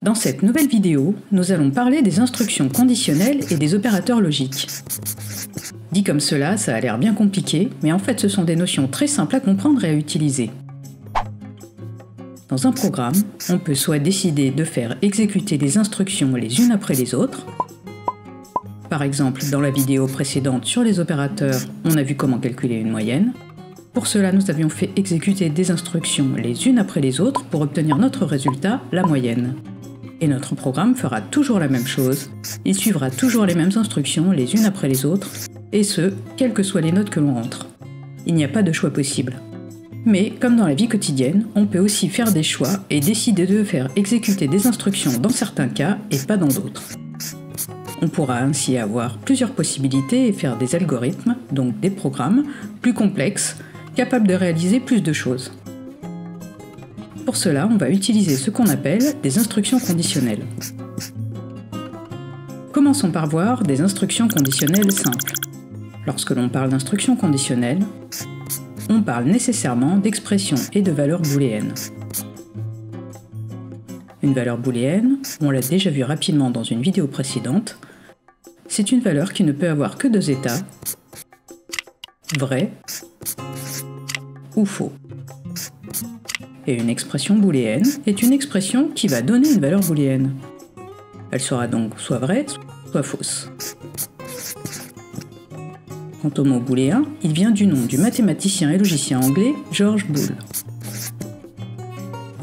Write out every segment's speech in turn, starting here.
Dans cette nouvelle vidéo, nous allons parler des instructions conditionnelles et des opérateurs logiques. Dit comme cela, ça a l'air bien compliqué, mais en fait ce sont des notions très simples à comprendre et à utiliser. Dans un programme, on peut soit décider de faire exécuter des instructions les unes après les autres. Par exemple, dans la vidéo précédente sur les opérateurs, on a vu comment calculer une moyenne. Pour cela, nous avions fait exécuter des instructions les unes après les autres pour obtenir notre résultat, la moyenne. Et notre programme fera toujours la même chose. Il suivra toujours les mêmes instructions les unes après les autres, et ce, quelles que soient les notes que l'on rentre. Il n'y a pas de choix possible. Mais, comme dans la vie quotidienne, on peut aussi faire des choix et décider de faire exécuter des instructions dans certains cas et pas dans d'autres. On pourra ainsi avoir plusieurs possibilités et faire des algorithmes, donc des programmes, plus complexes, capables de réaliser plus de choses. Pour cela, on va utiliser ce qu'on appelle des instructions conditionnelles. Commençons par voir des instructions conditionnelles simples. Lorsque l'on parle d'instructions conditionnelles, on parle nécessairement d'expressions et de valeurs booléennes. Une valeur booléenne, on l'a déjà vu rapidement dans une vidéo précédente, c'est une valeur qui ne peut avoir que deux états, vrai ou faux. Et une expression booléenne est une expression qui va donner une valeur booléenne. Elle sera donc soit vraie, soit fausse. Quant au mot booléen, il vient du nom du mathématicien et logicien anglais George Boole.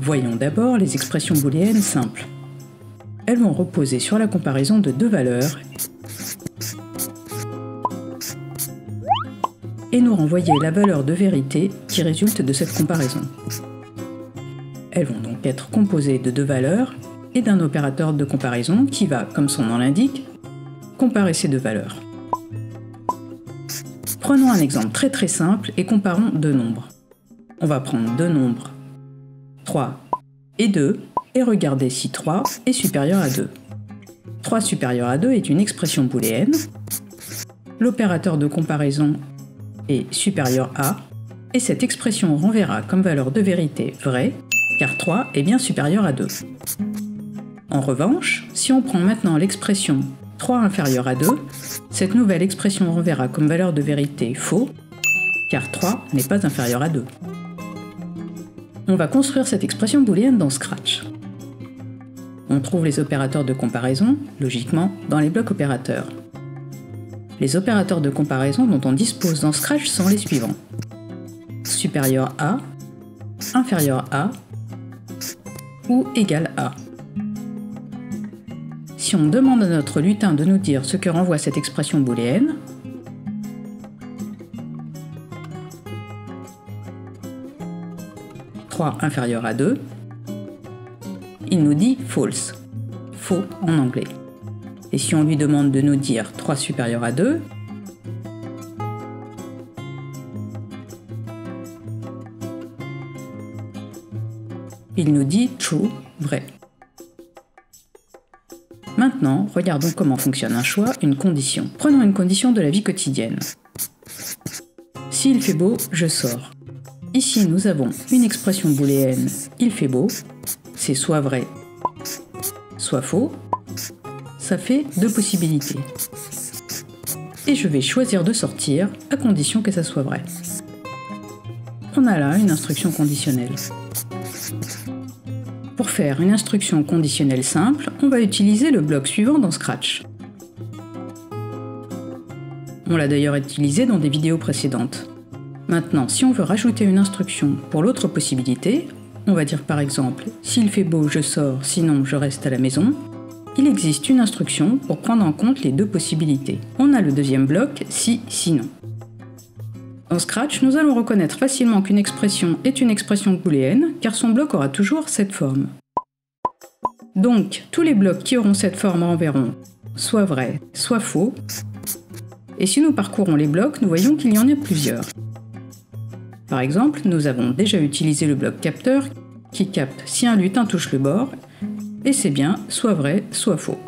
Voyons d'abord les expressions booléennes simples. Elles vont reposer sur la comparaison de deux valeurs et nous renvoyer la valeur de vérité qui résulte de cette comparaison. Elles vont donc être composées de deux valeurs et d'un opérateur de comparaison qui va, comme son nom l'indique, comparer ces deux valeurs. Prenons un exemple très simple et comparons deux nombres. On va prendre deux nombres, 3 et 2, et regarder si 3 est supérieur à 2. 3 supérieur à 2 est une expression booléenne. L'opérateur de comparaison est supérieur à, et cette expression renverra comme valeur de vérité vrai, car 3 est bien supérieur à 2. En revanche, si on prend maintenant l'expression 3 inférieur à 2, cette nouvelle expression renverra comme valeur de vérité faux, car 3 n'est pas inférieur à 2. On va construire cette expression booléenne dans Scratch. On trouve les opérateurs de comparaison, logiquement, dans les blocs opérateurs. Les opérateurs de comparaison dont on dispose dans Scratch sont les suivants. Supérieur à, inférieur à, ou égal à. Si on demande à notre lutin de nous dire ce que renvoie cette expression booléenne, « 3 inférieur à 2 », il nous dit « false », faux en anglais. Et si on lui demande de nous dire 3 supérieur à 2, il nous dit true, vrai. Maintenant, regardons comment fonctionne un choix, une condition. Prenons une condition de la vie quotidienne. S'il fait beau, je sors. Ici, nous avons une expression booléenne, il fait beau, c'est soit vrai, soit faux. Ça fait deux possibilités. Et je vais choisir de sortir, à condition que ça soit vrai. On a là une instruction conditionnelle. Pour faire une instruction conditionnelle simple, on va utiliser le bloc suivant dans Scratch. On l'a d'ailleurs utilisé dans des vidéos précédentes. Maintenant, si on veut rajouter une instruction pour l'autre possibilité, on va dire par exemple « S'il fait beau, je sors, sinon je reste à la maison », il existe une instruction pour prendre en compte les deux possibilités. On a le deuxième bloc « Si, sinon ». En Scratch, nous allons reconnaître facilement qu'une expression est une expression booléenne, car son bloc aura toujours cette forme. Donc, tous les blocs qui auront cette forme renverront soit vrai, soit faux. Et si nous parcourons les blocs, nous voyons qu'il y en a plusieurs. Par exemple, nous avons déjà utilisé le bloc capteur, qui capte si un lutin touche le bord, et c'est bien soit vrai, soit faux.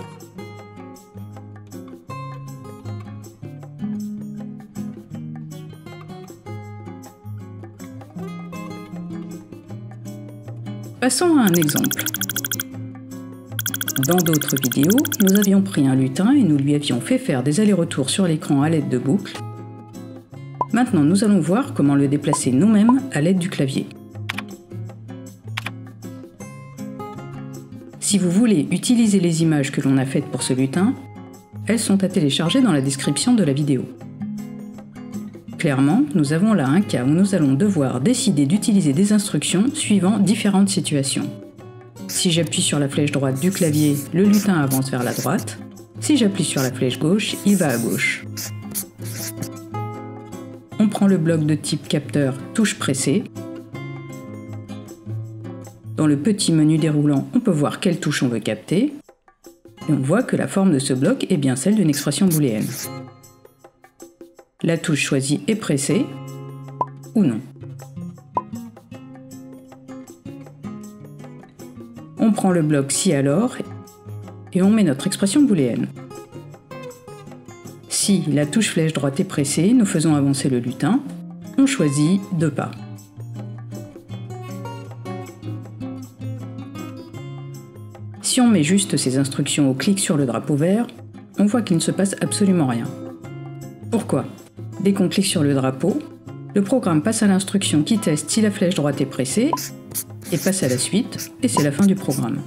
Passons à un exemple. Dans d'autres vidéos, nous avions pris un lutin et nous lui avions fait faire des allers-retours sur l'écran à l'aide de boucles. Maintenant, nous allons voir comment le déplacer nous-mêmes à l'aide du clavier. Si vous voulez utiliser les images que l'on a faites pour ce lutin, elles sont à télécharger dans la description de la vidéo. Clairement, nous avons là un cas où nous allons devoir décider d'utiliser des instructions suivant différentes situations. Si j'appuie sur la flèche droite du clavier, le lutin avance vers la droite. Si j'appuie sur la flèche gauche, il va à gauche. On prend le bloc de type capteur touche pressée. Dans le petit menu déroulant, on peut voir quelle touche on veut capter. Et on voit que la forme de ce bloc est bien celle d'une expression booléenne. La touche choisie est pressée ou non. On prend le bloc si alors et on met notre expression booléenne. Si la touche flèche droite est pressée, nous faisons avancer le lutin. On choisit 2 pas. Si on met juste ces instructions au clic sur le drapeau vert, on voit qu'il ne se passe absolument rien. Pourquoi ? Dès qu'on clique sur le drapeau, le programme passe à l'instruction qui teste si la flèche droite est pressée et passe à la suite, et c'est la fin du programme.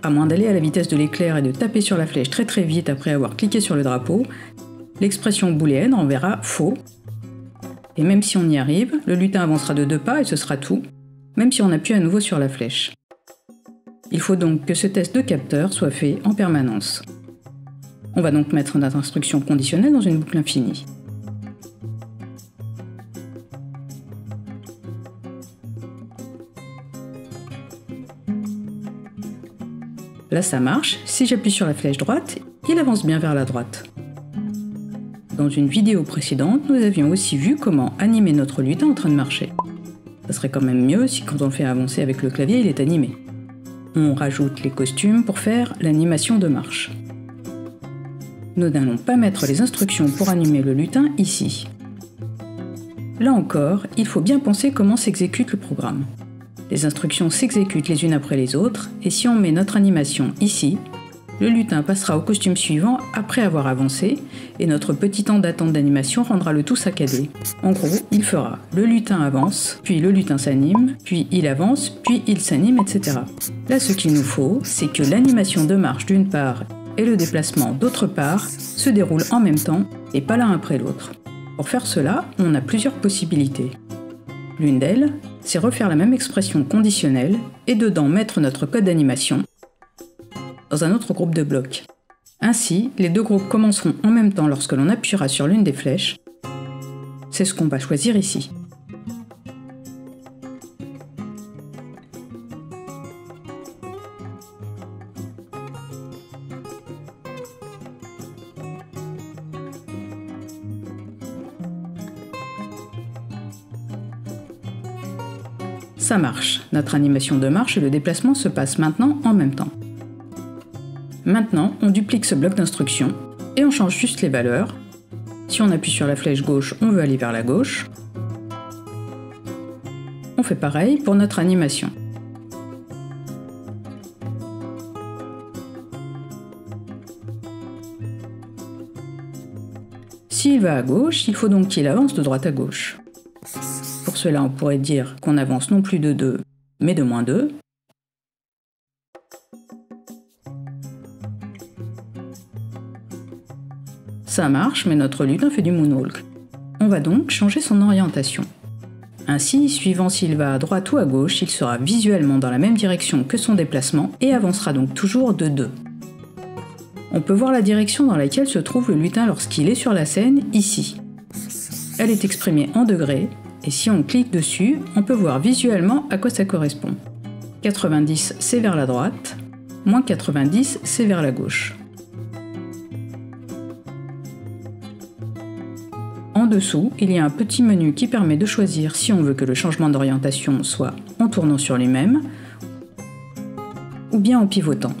À moins d'aller à la vitesse de l'éclair et de taper sur la flèche très vite après avoir cliqué sur le drapeau, l'expression booléenne renverra faux. Et même si on y arrive, le lutin avancera de 2 pas et ce sera tout, même si on appuie à nouveau sur la flèche. Il faut donc que ce test de capteur soit fait en permanence. On va donc mettre notre instruction conditionnelle dans une boucle infinie. Là ça marche, si j'appuie sur la flèche droite, il avance bien vers la droite. Dans une vidéo précédente, nous avions aussi vu comment animer notre lutin en train de marcher. Ça serait quand même mieux si quand on le fait avancer avec le clavier, il est animé. On rajoute les costumes pour faire l'animation de marche. Nous n'allons pas mettre les instructions pour animer le lutin ici. Là encore, il faut bien penser comment s'exécute le programme. Les instructions s'exécutent les unes après les autres, et si on met notre animation ici, le lutin passera au costume suivant après avoir avancé, et notre petit temps d'attente d'animation rendra le tout saccadé. En gros, il fera le lutin avance, puis le lutin s'anime, puis il avance, puis il s'anime, etc. Là, ce qu'il nous faut, c'est que l'animation de marche d'une part et le déplacement d'autre part se déroulent en même temps, et pas l'un après l'autre. Pour faire cela, on a plusieurs possibilités. L'une d'elles, c'est refaire la même expression conditionnelle et dedans mettre notre code d'animation dans un autre groupe de blocs. Ainsi, les 2 groupes commenceront en même temps lorsque l'on appuiera sur l'une des flèches. C'est ce qu'on va choisir ici. Ça marche, notre animation de marche et le déplacement se passent maintenant en même temps. Maintenant, on duplique ce bloc d'instructions et on change juste les valeurs. Si on appuie sur la flèche gauche, on veut aller vers la gauche. On fait pareil pour notre animation. S'il va à gauche, il faut donc qu'il avance de droite à gauche. Pour cela, on pourrait dire qu'on avance non plus de 2, mais de moins 2. Ça marche, mais notre lutin fait du moonwalk. On va donc changer son orientation. Ainsi, suivant s'il va à droite ou à gauche, il sera visuellement dans la même direction que son déplacement et avancera donc toujours de 2. On peut voir la direction dans laquelle se trouve le lutin lorsqu'il est sur la scène, ici. Elle est exprimée en degrés, et si on clique dessus, on peut voir visuellement à quoi ça correspond. 90, c'est vers la droite, moins 90, c'est vers la gauche. En dessous, il y a un petit menu qui permet de choisir si on veut que le changement d'orientation soit en tournant sur lui-même ou bien en pivotant.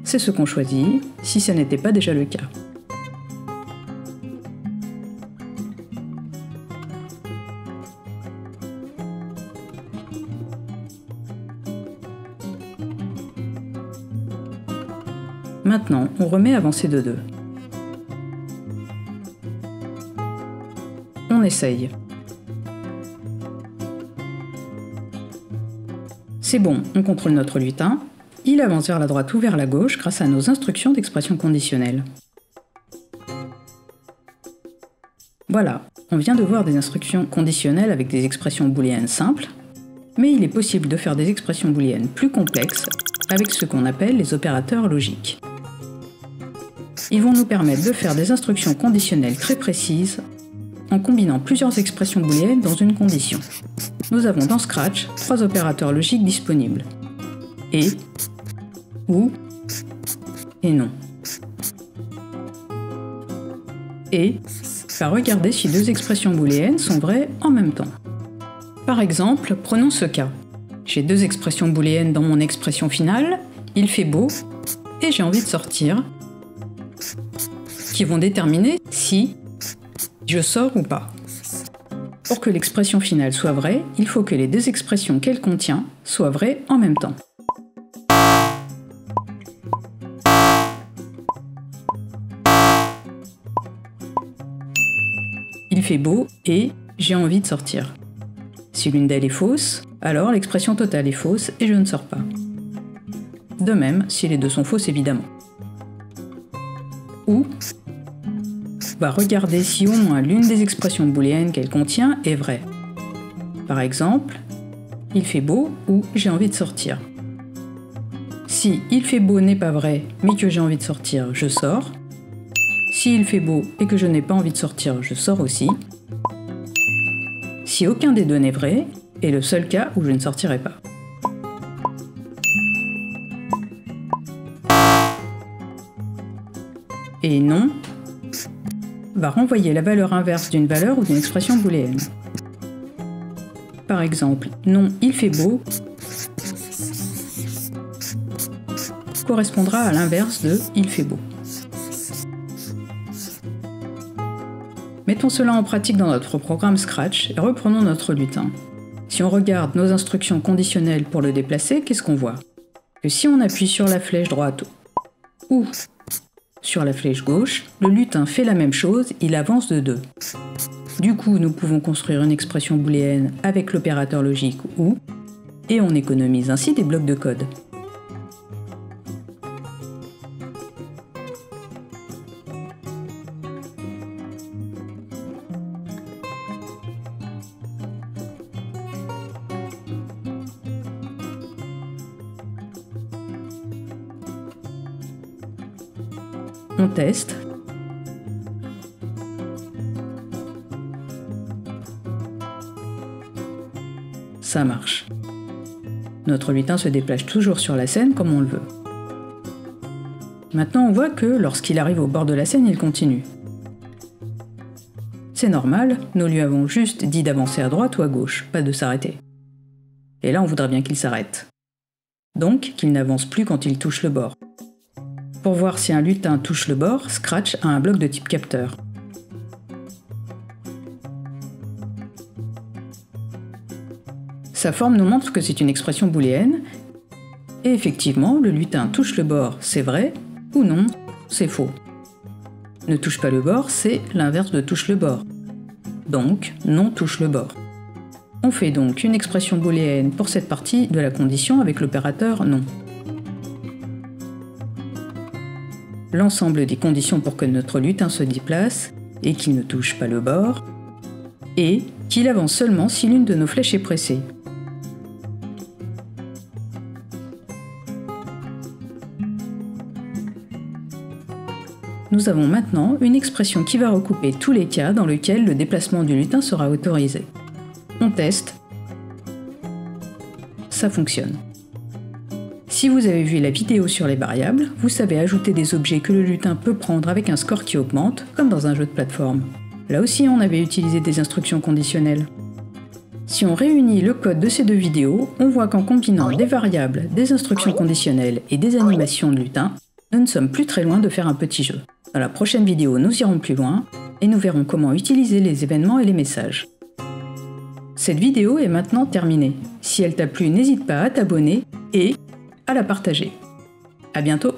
C'est ce qu'on choisit, si ça n'était pas déjà le cas. Maintenant, on remet avancé de 2. On essaye. C'est bon, on contrôle notre lutin. Il avance vers la droite ou vers la gauche grâce à nos instructions d'expression conditionnelle. Voilà, on vient de voir des instructions conditionnelles avec des expressions booléennes simples, mais il est possible de faire des expressions booléennes plus complexes avec ce qu'on appelle les opérateurs logiques. Ils vont nous permettre de faire des instructions conditionnelles très précises en combinant plusieurs expressions booléennes dans une condition. Nous avons dans Scratch 3 opérateurs logiques disponibles. Et, ou et non. Et va regarder si 2 expressions booléennes sont vraies en même temps. Par exemple, prenons ce cas. J'ai 2 expressions booléennes dans mon expression finale, il fait beau, et j'ai envie de sortir, qui vont déterminer si je sors ou pas. Pour que l'expression finale soit vraie, il faut que les 2 expressions qu'elle contient soient vraies en même temps. Il fait beau et j'ai envie de sortir. Si l'une d'elles est fausse, alors l'expression totale est fausse et je ne sors pas. De même, si les deux sont fausses évidemment. Ou va regarder si au moins l'une des expressions booléennes qu'elle contient est vraie. Par exemple, il fait beau ou j'ai envie de sortir. Si il fait beau n'est pas vrai mais que j'ai envie de sortir, je sors. Si il fait beau et que je n'ai pas envie de sortir, je sors aussi. Si aucun des deux n'est vrai, est le seul cas où je ne sortirai pas. Et non va renvoyer la valeur inverse d'une valeur ou d'une expression booléenne. Par exemple, non, il fait beau correspondra à l'inverse de il fait beau. Mettons cela en pratique dans notre programme Scratch et reprenons notre lutin. Si on regarde nos instructions conditionnelles pour le déplacer, qu'est-ce qu'on voit? Que si on appuie sur la flèche droite ou sur la flèche gauche, le lutin fait la même chose, il avance de 2. Du coup, nous pouvons construire une expression booléenne avec l'opérateur logique OU, et on économise ainsi des blocs de code. On teste. Ça marche. Notre lutin se déplace toujours sur la scène comme on le veut. Maintenant on voit que lorsqu'il arrive au bord de la scène, il continue. C'est normal, nous lui avons juste dit d'avancer à droite ou à gauche, pas de s'arrêter. Et là on voudrait bien qu'il s'arrête. Donc qu'il n'avance plus quand il touche le bord. Pour voir si un lutin touche le bord, Scratch a un bloc de type capteur. Sa forme nous montre que c'est une expression booléenne, et effectivement, le lutin touche le bord, c'est vrai, ou non, c'est faux. Ne touche pas le bord, c'est l'inverse de touche le bord. Donc, non touche le bord. On fait donc une expression booléenne pour cette partie de la condition avec l'opérateur non. L'ensemble des conditions pour que notre lutin se déplace et qu'il ne touche pas le bord, et qu'il avance seulement si l'une de nos flèches est pressée. Nous avons maintenant une expression qui va recouper tous les cas dans lesquels le déplacement du lutin sera autorisé. On teste. Ça fonctionne. Si vous avez vu la vidéo sur les variables, vous savez ajouter des objets que le lutin peut prendre avec un score qui augmente, comme dans un jeu de plateforme. Là aussi, on avait utilisé des instructions conditionnelles. Si on réunit le code de ces deux vidéos, on voit qu'en combinant des variables, des instructions conditionnelles et des animations de lutin, nous ne sommes plus très loin de faire un petit jeu. Dans la prochaine vidéo, nous irons plus loin et nous verrons comment utiliser les événements et les messages. Cette vidéo est maintenant terminée. Si elle t'a plu, n'hésite pas à t'abonner et à la partager. À bientôt!